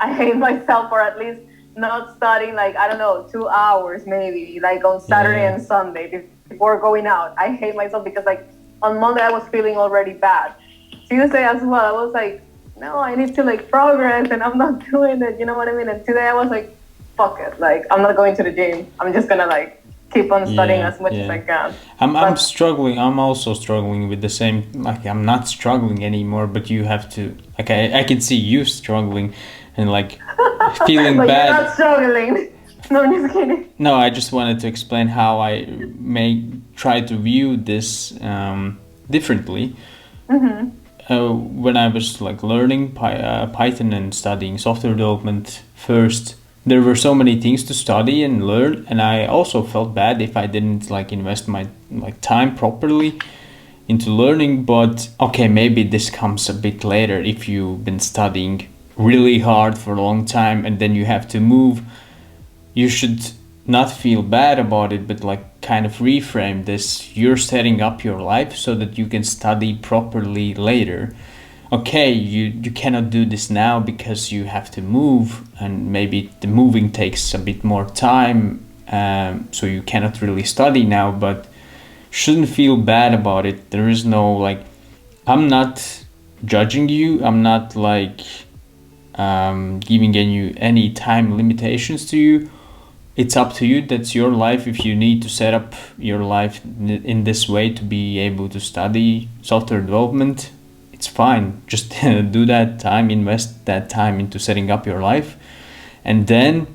I hate myself for at least not studying like, I don't know, 2 hours maybe, like on Saturday Yeah. and Sunday before going out. I hate myself because like on Monday I was feeling already bad. Tuesday as well, I was like, no, I need to like progress and I'm not doing it, you know what I mean? And today I was like, fuck it, like I'm not going to the gym. I'm just gonna like keep on studying Yeah, as much as I yeah. can. I'm But struggling. I'm also struggling with the same. Like I'm not struggling anymore, but you have to. Like I can see you struggling, and like feeling but you're bad. not struggling. No, I'm just kidding. No, I just wanted to explain how I may try to view this differently. Mm-hmm. When I was like learning Python and studying software development first, there were so many things to study and learn, and I also felt bad if I didn't like invest my like time properly into learning. But okay, maybe this comes a bit later if you've been studying really hard for a long time and then you have to move. You should not feel bad about it, but like kind of reframe this. You're setting up your life so that you can study properly later. Okay, you cannot do this now because you have to move, and maybe the moving takes a bit more time, so you cannot really study now, but shouldn't feel bad about it. There is no like, I'm not judging you, I'm not like giving any time limitations to you. It's up to you. That's your life. If you need to set up your life in this way to be able to study software development, it's fine. Just do that time, invest that time into setting up your life, and then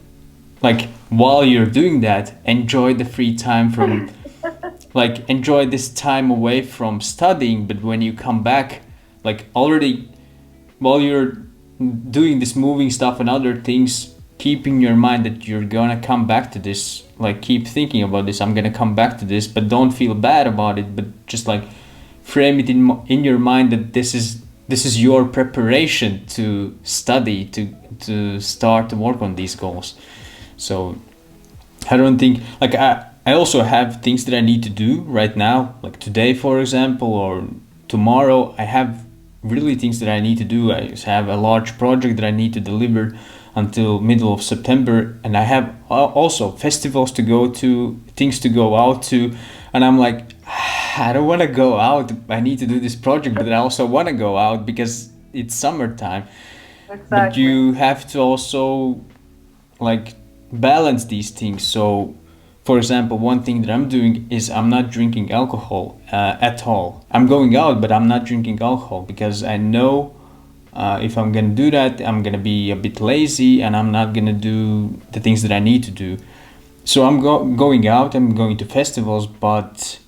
like while you're doing that, enjoy the free time from like enjoy this time away from studying. But when you come back, like already while you're doing this moving stuff and other things, keep in your mind that you're gonna come back to this. Like keep thinking about this, I'm gonna come back to this, but don't feel bad about it, but just like frame it in your mind that this is your preparation to study, to start to work on these goals. So I don't think like I also have things that I need to do right now, like today for example, or tomorrow. I have really things that I need to do. I have a large project that I need to deliver until middle of September, and I have also festivals to go to, things to go out to, and I'm like, I don't want to go out. I need to do this project, but I also want to go out because it's summertime. But Exactly. you have to also like balance these things. So for example, one thing that I'm doing is I'm not drinking alcohol at all. I'm going out, but I'm not drinking alcohol because I know if I'm gonna do that, I'm gonna be a bit lazy and I'm not gonna do the things that I need to do. So I'm going out, I'm going to festivals, but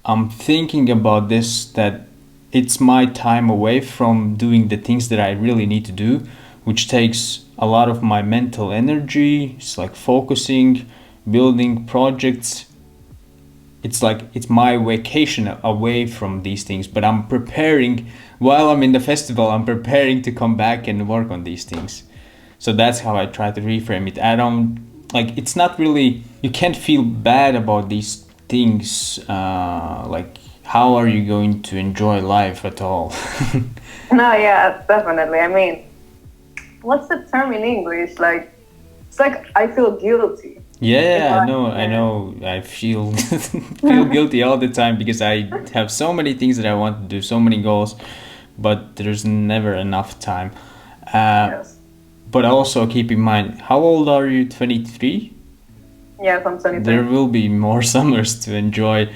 I'm thinking about this, that it's my time away from doing the things that I really need to do, which takes a lot of my mental energy. It's like focusing, building projects. It's like it's my vacation away from these things, but I'm preparing while I'm in the festival, I'm preparing to come back and work on these things. So that's how I try to reframe it. I don't like, it's not really, you can't feel bad about these things. Like how are you going to enjoy life at all? No, yeah, definitely. I mean, what's the term in English? Like, it's like I feel guilty. If Yeah, I, I yeah. know. I feel feel guilty all the time because I have so many things that I want to do, so many goals, but there's never enough time. Uh, Yes. but also keep in mind, how old are you? 23? Yes, I'm There 23. will be more summers to enjoy.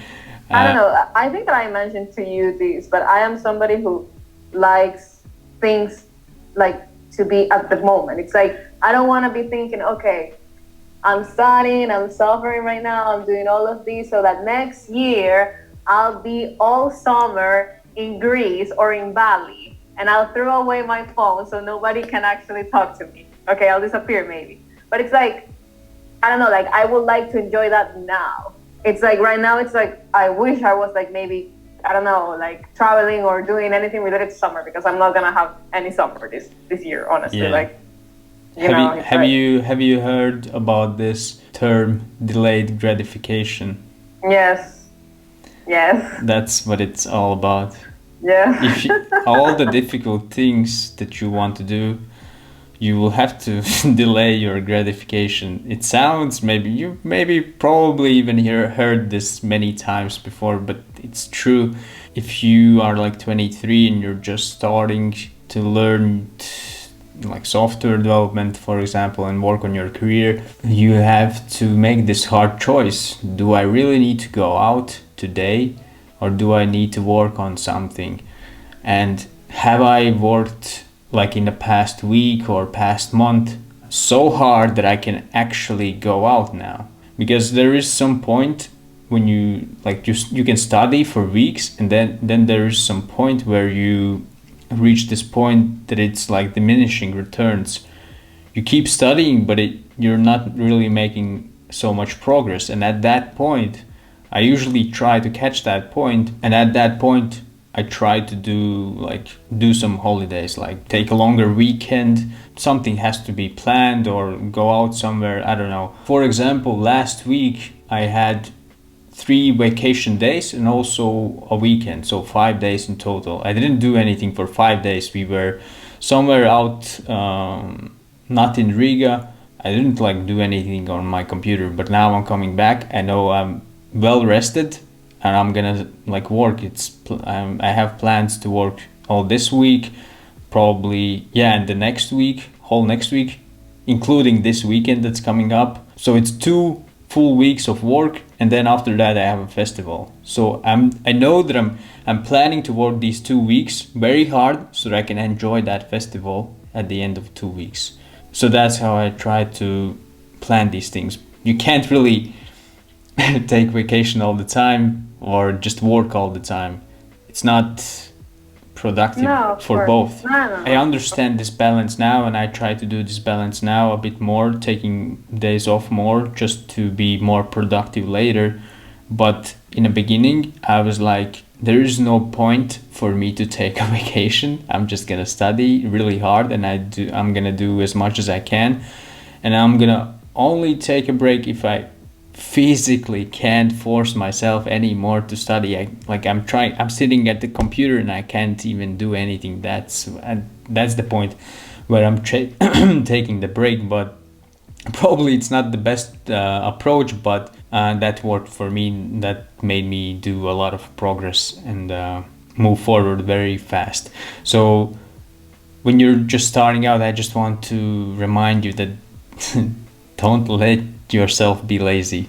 I don't Uh, know. I think that I mentioned to you this, but I am somebody who likes things like to be at the moment. It's like I don't want to be thinking, okay, I'm studying, I'm suffering right now, I'm doing all of these so that next year I'll be all summer in Greece or in Bali and I'll throw away my phone so nobody can actually talk to me. Okay, I'll disappear maybe. But it's like I don't know, like I would like to enjoy that now. It's like right now it's like I wish I was like maybe I don't know, like traveling or doing anything related to summer because I'm not gonna have any summer this year, honestly. yeah. Like it's like Have you heard about this term delayed gratification? yes, yes, That's what it's all about. yes. If you, all the difficult things that you want to do, you will have to delay your gratification. It sounds, maybe probably even heard this many times before, but it's true. If you are like 23 and you're just starting to learn like software development, for example, and work on your career, you have to make this hard choice. Do I really need to go out today, or do I need to work on something? And have I worked like in the past week or past month so hard that I can actually go out now? Because there is some point when you like you can study for weeks, and then there is some point where you reach this point that it's like diminishing returns. You keep studying, but you're not really making so much progress. And at that point, I usually try to catch that point, and at that point I try to do some holidays, like take a longer weekend. Something has to be planned, or go out somewhere, I don't know. For example, last week I had 3 vacation days and also a weekend, so 5 days in total. I didn't do anything for 5 days. We were somewhere out, not in Riga. I didn't like do anything on my computer, but now I'm coming back. I know I'm well rested, and I'm gonna like work. I have plans to work all this week, probably, yeah, and the next week, whole next week, including this weekend that's coming up. So it's 2 full weeks of work, and then after that I have a festival. So I know that I'm planning to work these 2 weeks very hard so that I can enjoy that festival at the end of 2 weeks. So that's how I try to plan these things. You can't really take vacation all the time or just work all the time. It's not productive for both. No. I understand this balance now, and I try to do this balance now a bit more, taking days off more just to be more productive later. But in the beginning, I was like, there is no point for me to take a vacation. I'm just gonna study really hard, and I'm gonna do as much as I can, and I'm gonna only take a break if I physically can't force myself anymore to study. I'm sitting at the computer and I can't even do anything. That's the point where I'm taking the break. But probably it's not the best approach, but that worked for me. That made me do a lot of progress and move forward very fast. So when you're just starting out, I just want to remind you that don't let yourself be lazy.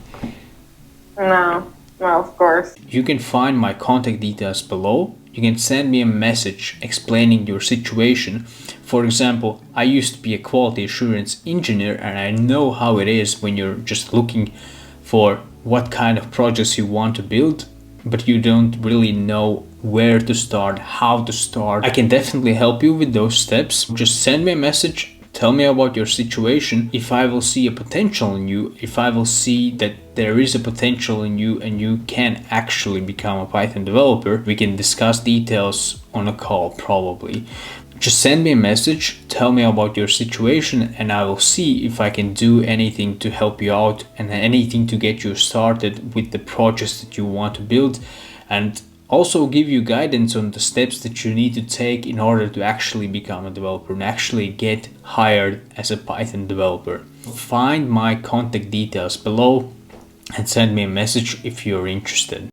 No, of course. You can find my contact details below. You can send me a message explaining your situation. For example, I used to be a quality assurance engineer, and I know how it is when you're just looking for what kind of projects you want to build, but you don't really know where to start, how to start. I can definitely help you with those steps. Just send me a message. Tell me about your situation. If I will see a potential in you, if I will see that there is a potential in you and you can actually become a Python developer, we can discuss details on a call probably. Just send me a message, tell me about your situation, and I will see if I can do anything to help you out and anything to get you started with the projects that you want to build, and also give you guidance on the steps that you need to take in order to actually become a developer and actually get hired as a Python developer. Find my contact details below and send me a message if you're interested.